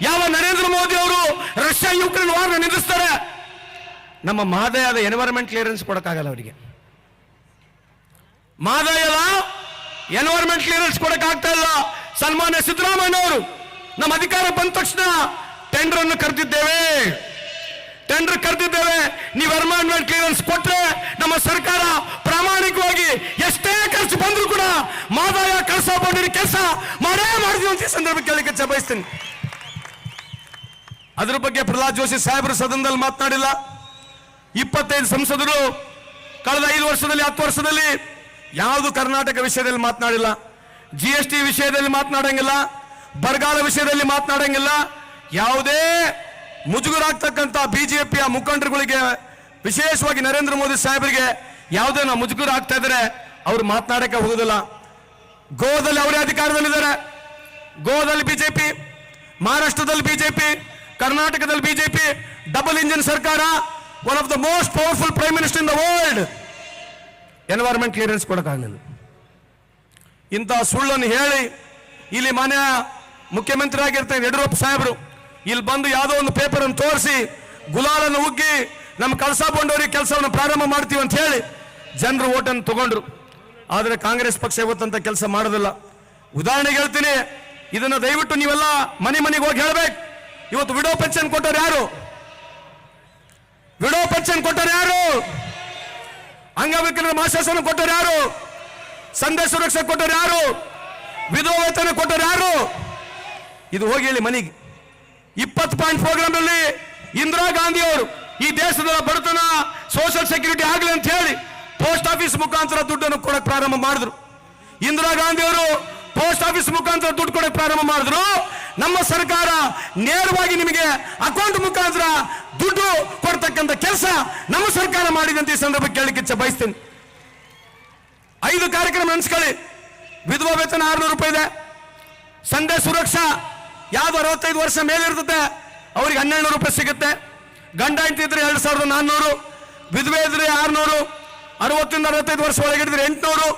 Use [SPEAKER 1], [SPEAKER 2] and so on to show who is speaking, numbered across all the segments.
[SPEAKER 1] ಯಾವ ನರೇಂದ್ರ ಮೋದಿ ಅವರು Russia Ukraine war ನಿಲ್ಲಿಸ್ತಾರೆ, ನಮ್ಮ ಮಹದಾಯದ ಎನ್ವೈರನ್ಮೆಂಟ್ ಕ್ಲಿಯರೆನ್ಸ್ ಕೊಡಕ್ಕಾಗಲ್ಲ ಅವರಿಗೆ. ಮಹದಾಯದ ಎನ್ವೈರನ್ಮೆಂಟ್ ಕ್ಲಿಯರೆನ್ಸ್ ಕೊಡಕ್ಕಾಗ್ತಾ ಇಲ್ಲ. ಸನ್ಮಾನ್ಯ ಸಿದ್ದರಾಮಯ್ಯ ಅವರು ನಮ್ಮ ಅಧಿಕಾರ ಬಂದ ತಕ್ಷಣ ಟೆಂಡರ್ ಅನ್ನು ಕರೆದಿದ್ದೇವೆ, ನೀವು ಎನ್ವೈರನ್ಮೆಂಟ್ ಕ್ಲಿಯರೆನ್ಸ್ ಕೊಟ್ರೆ ನಮ್ಮ ಸರ್ಕಾರ ಪ್ರಾಮಾಣಿಕವಾಗಿ ಎಷ್ಟೇ ಖರ್ಚು ಬಂದರೂ ಕೂಡ ಮಹದಾಯ ಕಳಸಾ ಬಂಡೂರಿ ಕೆಲಸ ಮಾಡೇ ಮಾಡಿದ್ವಿ ಅಂತ ಈ ಸಂದರ್ಭ ಕೇಳಲಿಕ್ಕೆ ಬಯಸ್ತೀನಿ. ಅದ್ರ ಬಗ್ಗೆ ಪ್ರಹ್ಲಾದ್ ಜೋಶಿ ಸಾಹೇಬರು ಸದನದಲ್ಲಿ ಮಾತನಾಡಿಲ್ಲ. 25 ಸಂಸದರು ಕಳೆದ 5 ವರ್ಷದಲ್ಲಿ 10 ವರ್ಷದಲ್ಲಿ ಯಾವುದು ಕರ್ನಾಟಕ ವಿಷಯದಲ್ಲಿ ಮಾತನಾಡಿಲ್ಲ. GST ವಿಷಯದಲ್ಲಿ ಮಾತನಾಡಂಗಿಲ್ಲ, ಬರಗಾಲ ವಿಷಯದಲ್ಲಿ ಮಾತನಾಡಂಗಿಲ್ಲ. ಯಾವುದೇ ಮುಜುಗರ ಆಗ್ತಕ್ಕಂಥ ಬಿಜೆಪಿಯ ಮುಖಂಡರುಗಳಿಗೆ, ವಿಶೇಷವಾಗಿ ನರೇಂದ್ರ ಮೋದಿ ಸಾಹೇಬರಿಗೆ ಯಾವುದೇ ಮುಜುಗರ ಆಗ್ತಾ ಇದ್ದಾರೆ ಅವ್ರು ಮಾತನಾಡಕ್ಕೆ ಹೋಗುದಿಲ್ಲ. ಗೋವಾದಲ್ಲಿ ಅವರೇ ಅಧಿಕಾರದಲ್ಲಿದ್ದಾರೆ. ಗೋವಾದಲ್ಲಿ ಬಿಜೆಪಿ, ಮಹಾರಾಷ್ಟ್ರದಲ್ಲಿ ಬಿಜೆಪಿ, ಕರ್ನಾಟಕದಲ್ಲಿ ಬಿಜೆಪಿ, ಡಬಲ್ ಇಂಜಿನ್ ಸರ್ಕಾರ, one of the most powerful prime minister in the world. Environment clearance ಕೊಡಕ್ಕಾಗಲಿಲ್ಲ. ಇಂಥ ಸುಳ್ಳನ್ನು ಹೇಳಿ ಇಲ್ಲಿ ಮಾನ್ಯ ಮುಖ್ಯಮಂತ್ರಿ ಆಗಿರ್ತಾರೆ ಯಡಿಯೂರಪ್ಪ ಸಾಹೇಬರು ಇಲ್ಲಿ ಬಂದು ಯಾವುದೋ ಒಂದು ಪೇಪರ್ ಅನ್ನು ತೋರಿಸಿ ಗುಲಾಲನ್ನು ಉಗ್ಗಿ ನಮ್ಮ ಕಳಸಾ ಬಂಡೂರಿ ಕೆಲಸವನ್ನು ಪ್ರಾರಂಭ ಮಾಡ್ತೀವಿ ಅಂತ ಹೇಳಿ ಜನರು ಓಟನ್ನು ತಗೊಂಡ್ರು. ಆದರೆ ಕಾಂಗ್ರೆಸ್ ಪಕ್ಷ ಇವತ್ತಂತ ಕೆಲಸ ಮಾಡೋದಿಲ್ಲ. ಉದಾಹರಣೆಗೆ ಹೇಳ್ತೀನಿ, ಇದನ್ನು ದಯವಿಟ್ಟು ನೀವೆಲ್ಲ ಮನೆಗೆ ಹೋಗಿ ಹೇಳ್ಬೇಕು. ಇವತ್ತು ವಿಡೋ ಪೆನ್ಷನ್ ಕೊಟ್ಟರು ಯಾರು? ವಿಡೋ ಪೆನ್ಷನ್ ಕೊಟ್ಟರು ಯಾರು? ಅಂಗವಿಕಲರ ಮಾಸಾಸನ ಕೊಟ್ಟರು ಯಾರು? ಸಂದೇಶ ಸುರಕ್ಷಾ ಕೊಟ್ಟರು ಯಾರು? ವಿಧವಾ ವೇತನ ಕೊಟ್ಟರು ಯಾರು? ಇದು ಹೋಗಿ ಹೇಳಿ ಮನೆಗೆ. 20 ಪಾಯಿಂಟ್ ಪ್ರೋಗ್ರಾಮ್ ನಲ್ಲಿ ಇಂದಿರಾ ಗಾಂಧಿ ಅವರು ಈ ದೇಶದ ಬಡತನ ಸೋಷಿಯಲ್ ಸೆಕ್ಯೂರಿಟಿ ಆಗಲಿ ಅಂತ ಹೇಳಿ ಪೋಸ್ಟ್ ಆಫೀಸ್ ಮುಖಾಂತರ ದುಡ್ಡನ್ನು ಕೊಡಕ್ಕೆ ಪ್ರಾರಂಭ ಮಾಡಿದ್ರು. ಇಂದಿರಾ ಗಾಂಧಿ ಅವರು ಪೋಸ್ಟ್ ಆಫೀಸ್ ಮುಖಾಂತರ ದುಡ್ಡು ಕೊಡಕ್ಕೆ ಪ್ರಾರಂಭ ಮಾಡಿದ್ರು. ನಮ್ಮ ಸರ್ಕಾರ ನೇರವಾಗಿ ನಿಮಗೆ ಅಕೌಂಟ್ ಮುಖಾಂತರ ದುಡ್ಡು ಕೊಡ್ತಕ್ಕಂಥ ಕೆಲಸ ನಮ್ಮ ಸರ್ಕಾರ ಮಾಡಿದಂತ ಈ ಸಂದರ್ಭ ಕೇಳಲಿಕ್ಕೆ ಬಯಸ್ತೀನಿ. 5 ಕಾರ್ಯಕ್ರಮ ನೆನೆಸ್ಕೊಳ್ಳಿ. ವಿಧವಾ ವೇತನ 600 ರೂಪಾಯಿ ಇದೆ. ಸಂದೇಶ ಸುರಕ್ಷಾ ಯಾವ್ದು 65 ವರ್ಷ ಮೇಲಿರ್ತದೆ ಅವ್ರಿಗೆ 1200 ರೂಪಾಯಿ ಸಿಗುತ್ತೆ. ಗಂಡ ಹೆಂಡತಿ ಇದ್ರೆ 2400, ವಿಧವೆ ಇದ್ರೆ 600, 60 ಇಂದ 65 ವರ್ಷ ಒಳಗಿದ್ರೆ 800,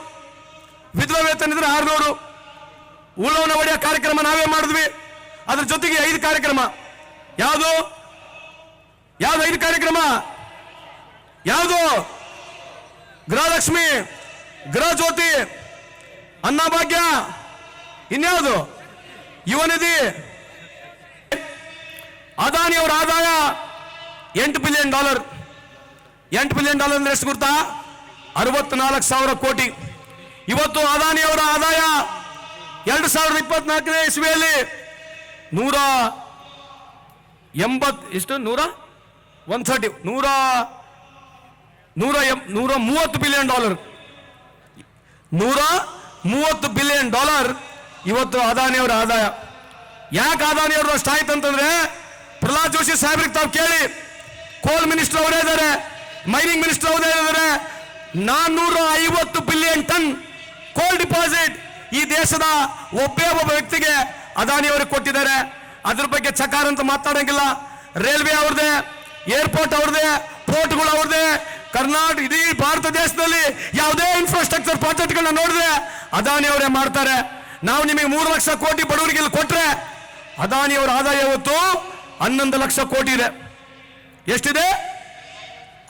[SPEAKER 1] ವಿಧವಾ ವೇತನ ಇದ್ರೆ 600. ಉಳವನ ಒಡೆಯ ಕಾರ್ಯಕ್ರಮ ನಾವೇ ಮಾಡಿದ್ವಿ. ಅದ್ರ ಜೊತೆಗೆ 5 ಕಾರ್ಯಕ್ರಮ. ಯಾವುದು 5 ಕಾರ್ಯಕ್ರಮ? ಯಾವುದು? ಗೃಹಲಕ್ಷ್ಮಿ, ಗೃಹ ಜ್ಯೋತಿ, ಅನ್ನಭಾಗ್ಯ, ಇನ್ಯಾವುದು? ಯುವ ನಿಧಿ. ಅದಾನಿ ಅವರ ಆದಾಯ $8 ಬಿಲಿಯನ್. $8 ಬಿಲಿಯನ್ ಅಂದ್ರೆ ಎಷ್ಟು ಗೊತ್ತಾ? 64,000 ಕೋಟಿ. ಇವತ್ತು ಅದಾನಿ ಅವರ ಆದಾಯ 2024ನೇ ಇಸ್ವಿಯಲ್ಲಿ 130 ಬಿಲಿಯನ್ ಡಾಲರ್. $130 ಬಿಲಿಯನ್ ಇವತ್ತು ಅದಾನಿ ಅವರ ಆದಾಯ. ಯಾಕೆ ಅದಾನಿ ಅವರು ಅಷ್ಟು ಆಯ್ತು ಅಂತಂದ್ರೆ, ಪ್ರಹ್ಲಾದ್ ಜೋಶಿ ಸಾಹೇಬ್ರಿಗೆ ತಾವು ಕೇಳಿ, ಕೋಲ್ ಮಿನಿಸ್ಟರ್ ಅವರೇ ಇದ್ದಾರೆ, ಮೈನಿಂಗ್ ಮಿನಿಸ್ಟರ್ ಅವರೇ ಇದ್ದಾರೆ. 450 ಬಿಲಿಯನ್ ಟನ್ ಕೋಲ್ ಡಿಪಾಸಿಟ್ ಈ ದೇಶದ ಒಬ್ಬ ವ್ಯಕ್ತಿಗೆ ಅದಾನಿ ಅವರಿಗೆ ಕೊಟ್ಟಿದ್ದಾರೆ. ಅದ್ರ ಬಗ್ಗೆ ಚಕಾರ ಅಂತ ಮಾತಾಡಂಗಿಲ್ಲ. ರೈಲ್ವೆ ಅವ್ರದೇ, ಏರ್ಪೋರ್ಟ್ ಅವ್ರದೇ, ಪೋರ್ಟ್ಗಳು ಅವ್ರದೇ. ಕರ್ನಾಟಕ ಇಡೀ ಭಾರತ ದೇಶದಲ್ಲಿ ಯಾವುದೇ ಇನ್ಫ್ರಾಸ್ಟ್ರಕ್ಚರ್ ಪ್ರಾಜೆಕ್ಟ್ಗಳನ್ನ ನೋಡಿದ್ರೆ ಅದಾನಿ ಅವರೇ ಮಾಡ್ತಾರೆ. ನಾವು ನಿಮಗೆ 3 ಲಕ್ಷ ಕೋಟಿ ಬಡವರಿಗೆ ಇಲ್ಲಿ ಕೊಟ್ರೆ ಅದಾನಿ ಅವರ ಆದಾಯ ಇವತ್ತು 11 ಲಕ್ಷ ಕೋಟಿ ಇದೆ. ಎಷ್ಟಿದೆ?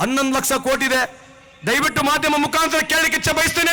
[SPEAKER 1] 11 ಲಕ್ಷ ಕೋಟಿ ಇದೆ. ದಯವಿಟ್ಟು ಮಾಧ್ಯಮ ಮುಖಾಂತರ ಕೇಳಲಿಕ್ಕೆ ಇಚ್ಛೆ ಬಯಸ್ತೇನೆ.